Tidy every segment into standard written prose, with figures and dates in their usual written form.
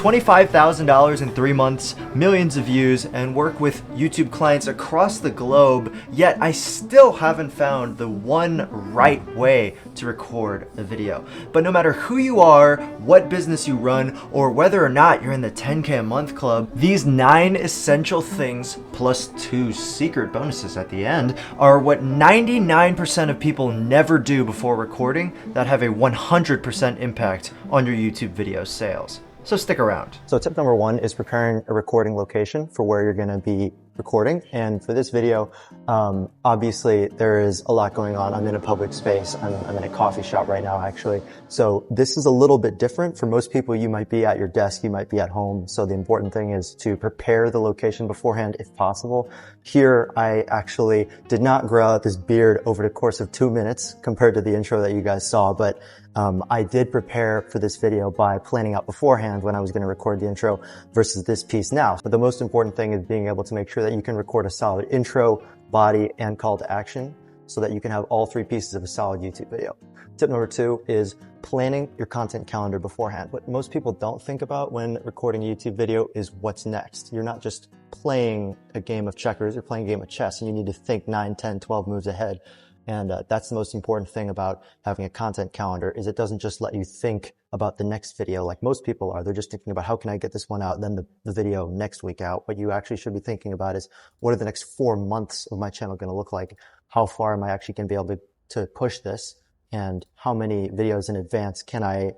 $25,000 in 3 months, millions of views, and work with YouTube clients across the globe, yet I still haven't found the one right way to record a video. But no matter who you are, what business you run, or whether or not you're in the 10K a month club, these 9 essential things, plus 2 secret bonuses at the end, are what 99% of people never do before recording that have a 100% impact on your YouTube video sales. So stick around. So tip number 1 is preparing a recording location for where you're going to be recording. And for this video, obviously there is a lot going on. I'm in a public space. I'm in a coffee shop right now, actually. So this is a little bit different. For most people, you might be at your desk, you might be at home. So the important thing is to prepare the location beforehand if possible. Here, I actually did not grow out this beard over the course of 2 minutes compared to the intro that you guys saw, but I did prepare for this video by planning out beforehand when I was going to record the intro versus this piece now. But the most important thing is being able to make sure that you can record a solid intro, body, and call to action so that you can have all 3 pieces of a solid YouTube video. Tip number 2 is planning your content calendar beforehand. What most people don't think about when recording a YouTube video is what's next. You're not just playing a game of checkers, you're playing a game of chess, and you need to think 9, 10, 12 moves ahead. And that's the most important thing about having a content calendar is it doesn't just let you think about the next video like most people are. They're just thinking about how can I get this one out and then the video next week out. What you actually should be thinking about is what are the next 4 months of my channel going to look like? How far am I actually going to be able to push this? And how many videos in advance can I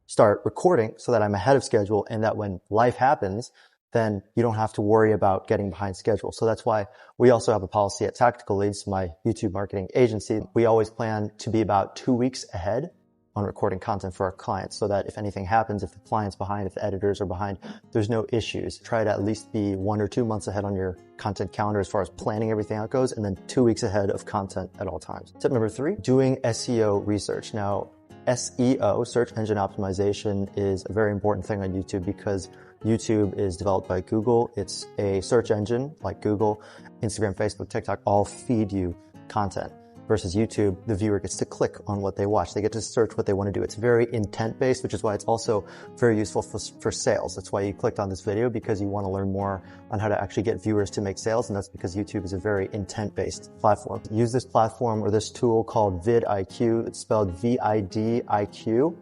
start recording so that I'm ahead of schedule and that when life happens, then you don't have to worry about getting behind schedule. So that's why we also have a policy at Tactical Leads, my YouTube marketing agency. We always plan to be about 2 weeks ahead on recording content for our clients so that if anything happens, if the client's behind, if the editors are behind, there's no issues. Try to at least be 1 or 2 months ahead on your content calendar as far as planning everything out goes, and then 2 weeks ahead of content at all times. Tip number 3, doing SEO research. Now, SEO, search engine optimization, is a very important thing on YouTube because YouTube is developed by Google. It's a search engine like Google, Instagram, Facebook, TikTok all feed you content. Versus YouTube, the viewer gets to click on what they watch. They get to search what they want to do. It's very intent-based, which is why it's also very useful for sales. That's why you clicked on this video, because you want to learn more on how to actually get viewers to make sales, and that's because YouTube is a very intent-based platform. Use this platform or this tool called vidIQ. It's spelled VIDIQ.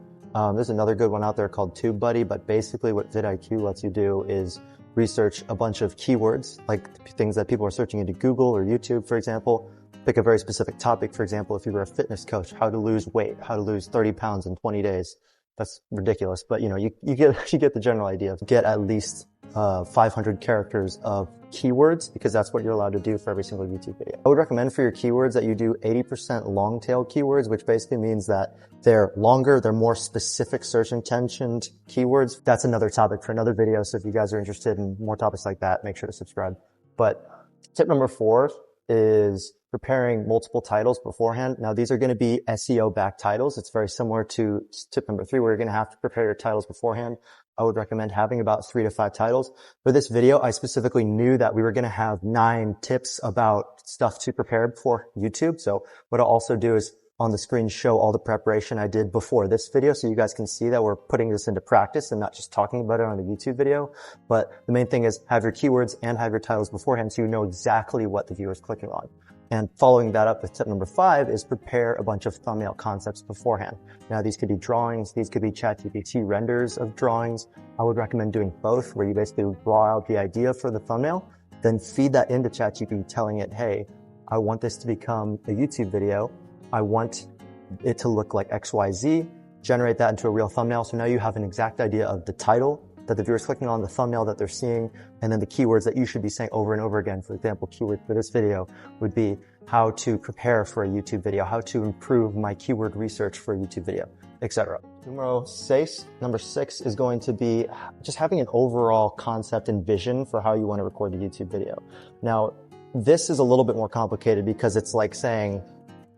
There's another good one out there called TubeBuddy, but basically what vidIQ lets you do is research a bunch of keywords, like things that people are searching into Google or YouTube, for example. Pick a very specific topic. For example, if you were a fitness coach, how to lose weight, how to lose 30 pounds in 20 days. That's ridiculous, but you get the general idea. Get at least 500 characters of keywords, because that's what you're allowed to do for every single YouTube video. I would recommend for your keywords that you do 80% long tail keywords, which basically means that they're longer, they're more specific search intentioned keywords. That's another topic for another video. So if you guys are interested in more topics like that, make sure to subscribe. But tip number 4 is preparing multiple titles beforehand. Now, these are going to be SEO-backed titles. It's very similar to tip number 3, where you're going to have to prepare your titles beforehand. I would recommend having about 3 to 5 titles. For this video, I specifically knew that we were going to have 9 tips about stuff to prepare for YouTube. So what I'll also do is on the screen show all the preparation I did before this video, so you guys can see that we're putting this into practice and not just talking about it on a YouTube video. But the main thing is have your keywords and have your titles beforehand so you know exactly what the viewer's clicking on. And following that up with tip number 5 is prepare a bunch of thumbnail concepts beforehand. Now, these could be drawings, these could be ChatGPT renders of drawings. I would recommend doing both, where you basically draw out the idea for the thumbnail, then feed that into ChatGPT telling it, hey, I want this to become a YouTube video. I want it to look like XYZ, generate that into a real thumbnail. So now you have an exact idea of the title that the viewer's clicking on, the thumbnail that they're seeing, and then the keywords that you should be saying over and over again. For example, keyword for this video would be how to prepare for a YouTube video, how to improve my keyword research for a YouTube video, etc. Number 6 is going to be just having an overall concept and vision for how you want to record the YouTube video. Now, this is a little bit more complicated because it's like saying,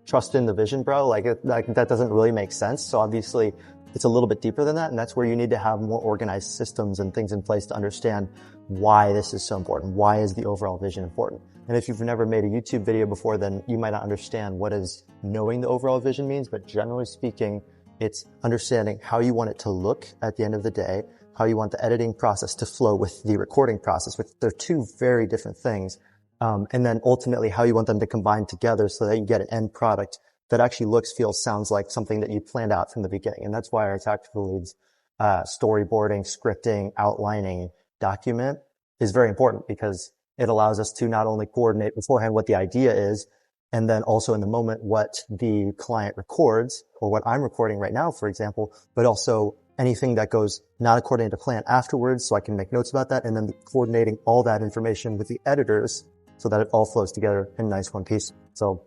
trust in the vision, bro. Like that doesn't really make sense. So obviously it's a little bit deeper than that. And that's where you need to have more organized systems and things in place to understand why this is so important. Why is the overall vision important? And if you've never made a YouTube video before, then you might not understand what is knowing the overall vision means. But generally speaking, it's understanding how you want it to look at the end of the day, how you want the editing process to flow with the recording process, which they're two very different things. And then ultimately how you want them to combine together so that you get an end product that actually looks, feels, sounds like something that you planned out from the beginning. And that's why our tactical leads, storyboarding, scripting, outlining document is very important, because it allows us to not only coordinate beforehand what the idea is, and then also in the moment what the client records, or what I'm recording right now, for example, but also anything that goes not according to plan afterwards, so I can make notes about that, and then coordinating all that information with the editors so that it all flows together in nice one piece. So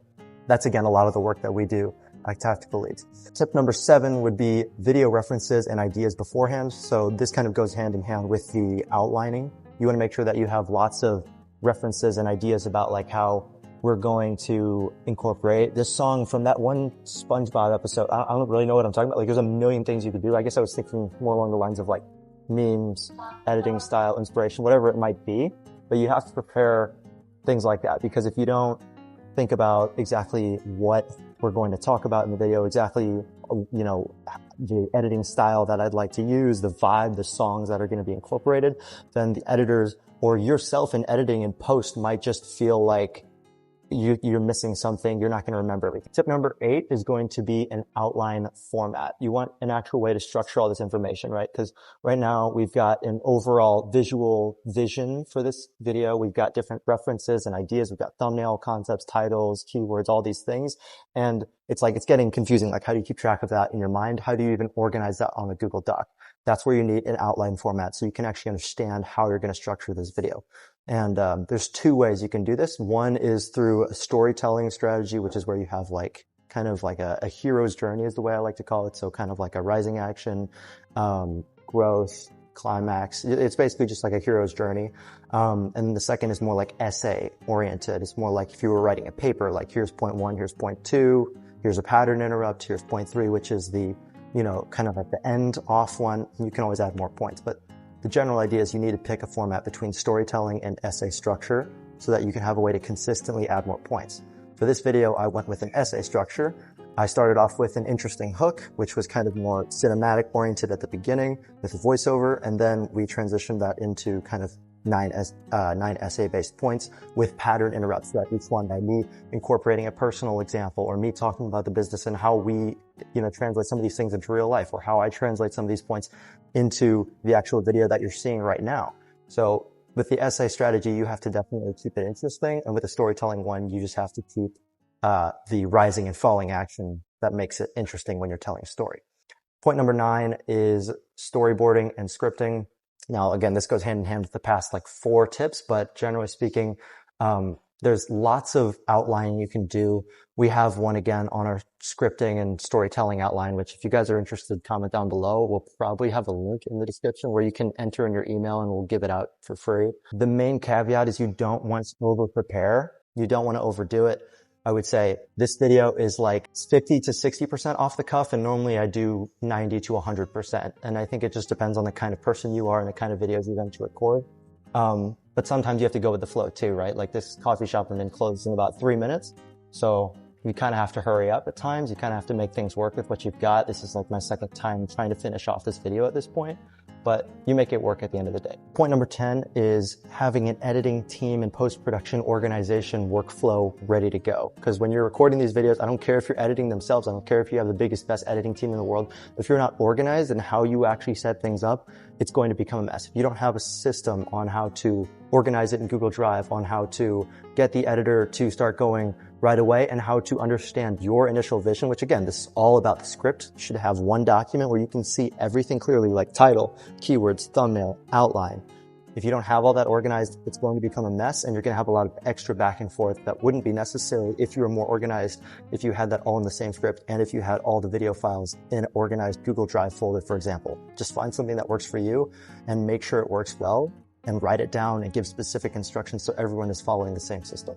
that's, again, a lot of the work that we do at Tactical Leads. Tip number 7 would be video references and ideas beforehand. So this kind of goes hand in hand with the outlining. You want to make sure that you have lots of references and ideas about like how we're going to incorporate this song from that one SpongeBob episode. I don't really know what I'm talking about. Like, there's a million things you could do. I guess I was thinking more along the lines of like memes, editing style, inspiration, whatever it might be. But you have to prepare things like that, because if you don't think about exactly what we're going to talk about in the video, exactly, you know, the editing style that I'd like to use, the vibe, the songs that are going to be incorporated, then the editors or yourself in editing and post might just feel like you're missing something. You're not going to remember everything. Tip number 8 is going to be an outline format. You want an actual way to structure all this information, right? Because right now we've got an overall visual vision for this video. We've got different references and ideas. We've got thumbnail concepts, titles, keywords, all these things. And it's like, it's getting confusing. Like, how do you keep track of that in your mind? How do you even organize that on a Google Doc? That's where you need an outline format, so you can actually understand how you're going to structure this video. And there's 2 ways you can do this. One is through a storytelling strategy, which is where you have like kind of like a hero's journey is the way I like to call it. So kind of like a rising action, growth, climax. It's basically just like a hero's journey. And the second is more like essay oriented. It's more like if you were writing a paper, like here's point 1, here's point 2, here's a pattern interrupt, here's point 3, which is the, you know, kind of at the end off one. You can always add more points, but the general idea is you need to pick a format between storytelling and essay structure so that you can have a way to consistently add more points. For this video, I went with an essay structure. I started off with an interesting hook, which was kind of more cinematic oriented at the beginning with a voiceover, and then we transitioned that into kind of 9 essay-based points with pattern interrupts that each one by me incorporating a personal example, or me talking about the business and how we, you know, translate some of these things into real life, or how I translate some of these points into the actual video that you're seeing right now. So with the essay strategy, you have to definitely keep it interesting. And with the storytelling one, you just have to keep the rising and falling action that makes it interesting when you're telling a story. Point number 9 is storyboarding and scripting. Now, again, this goes hand in hand with the past like 4 tips, but generally speaking, there's lots of outlining you can do. We have one again on our scripting and storytelling outline, which if you guys are interested, comment down below. We'll probably have a link in the description where you can enter in your email and we'll give it out for free. The main caveat is you don't want to over prepare. You don't want to overdo it. I would say this video is like 50 to 60% off the cuff, and normally I do 90 to 100%. And I think it just depends on the kind of person you are and the kind of videos you're going to record. But sometimes you have to go with the flow too, right? Like this coffee shop and then closes in about 3 minutes. So you kind of have to hurry up at times. You kind of have to make things work with what you've got. This is like my second time trying to finish off this video at this point, but you make it work at the end of the day. Point number 10 is having an editing team and post-production organization workflow ready to go. Because when you're recording these videos, I don't care if you're editing themselves. I don't care if you have the biggest, best editing team in the world. If you're not organized in how you actually set things up, it's going to become a mess. If you don't have a system on how to organize it in Google Drive, on how to get the editor to start going right away, and how to understand your initial vision, which again, this is all about the script. You should have one document where you can see everything clearly, like title, keywords, thumbnail, outline. If you don't have all that organized, it's going to become a mess, and you're going to have a lot of extra back and forth that wouldn't be necessary if you were more organized, if you had that all in the same script, and if you had all the video files in an organized Google Drive folder, for example. Just find something that works for you and make sure it works well, and write it down and give specific instructions so everyone is following the same system.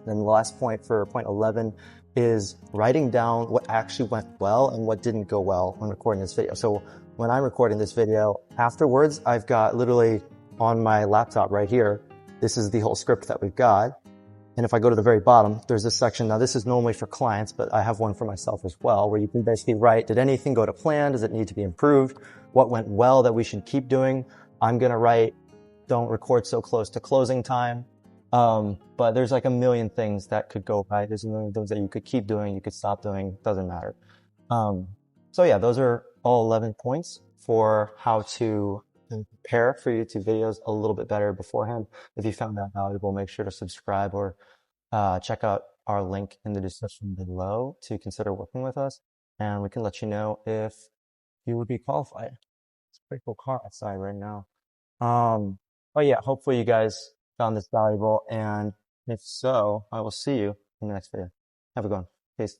Then the last point for point 11 is writing down what actually went well and what didn't go well when recording this video. So when I'm recording this video, afterwards, I've got literally on my laptop right here, this is the whole script that we've got. And if I go to the very bottom, there's this section. Now this is normally for clients, but I have one for myself as well, where you can basically write, did anything go to plan? Does it need to be improved? what went well that we should keep doing. I'm going to write, don't record so close to closing time. But there's like a million things that could go right. There's a million things that you could keep doing, you could stop doing, doesn't matter. So yeah, those are all 11 points for how to prepare for YouTube videos a little bit better beforehand. If you found that valuable, make sure to subscribe or check out our link in the description below to consider working with us, and we can let you know if you would be qualified. It's a pretty cool car outside right now. But yeah, hopefully you guys found this valuable, and if so, I will see you in the next video. Have a good one. Peace.